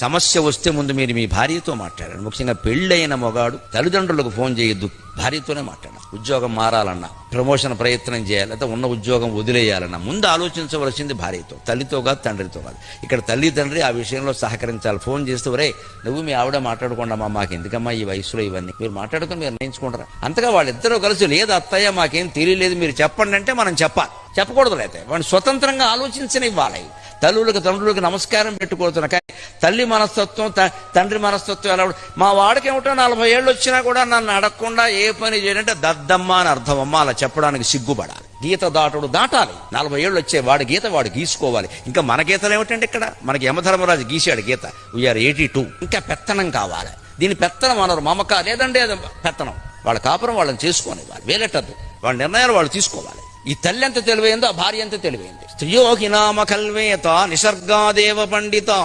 సమస్య వస్తే ముందు మీరు మీ భార్యతో మాట్లాడండి. ముఖ్యంగా పెళ్ళైన మొగాడు తల్లిదండ్రులకు ఫోన్ చేయొద్దు, భార్యతోనే మాట్లాడాలి. ఉద్యోగం మారాలన్నా, ప్రమోషన్ ప్రయత్నం చేయాలి, లేదా ఉన్న ఉద్యోగం వదిలేయాలన్నా ముందు ఆలోచించవలసింది భార్యతో, తల్లితో కాదు, తండ్రితో కాదు. ఇక్కడ తల్లి తండ్రి ఆ విషయంలో సహకరించాలి. ఫోన్ చేస్తూ ఒరే నువ్వు మీ ఆవిడ మాట్లాడుకోండమ్మా, మాకు ఎందుకమ్మా ఈ వయసులో ఇవన్నీ, మీరు మాట్లాడుకుని మీరు నిర్ణయించుకుంటారా. అంతగా వాళ్ళిద్దరూ కలిసి లేదు అత్తయ్య మాకేం తెలియలేదు మీరు చెప్పండి అంటే మనం చెప్పాలి. చెప్పకూడదు, అయితే వాడిని స్వతంత్రంగా ఆలోచించనివ్వాలి. తల్లులకు తండ్రులకు నమస్కారం పెట్టుకోవచ్చు. కానీ తల్లి మనస్తత్వం తండ్రి మనస్తత్వం ఎలా, మా వాడికి ఏమిటో 40 ఏళ్ళు వచ్చినా కూడా నన్ను అడగకుండా ఏ పని చేయాలంటే దద్దమ్మ అని అర్థం. అమ్మ అలా చెప్పడానికి సిగ్గుపడాలి. గీత దాటాలి. 40 ఏళ్ళు వచ్చే వాడి గీత వాడు గీసుకోవాలి. ఇంకా మన గీతలు ఏమిటంటే ఇక్కడ మనకి యమధర్మరాజు గీసాడు గీత, వీఆర్ 82. ఇంకా పెత్తనం కావాలి. దీని పెత్తనం అనరు, మమక లేదండి అది పెత్తనం. వాళ్ళ కాపురం వాళ్ళని చేసుకోనివ్వాలి, వేలెట్టద్దు. వాళ్ళ నిర్ణయాలు వాళ్ళు తీసుకోవాలి. ఈ తల్లి ఎంత తెలివైందో ఆ భార్య ఎంత తెలివైంది. స్త్రియో హినామ కల్వేత నిసర్గాదేవ పండితా.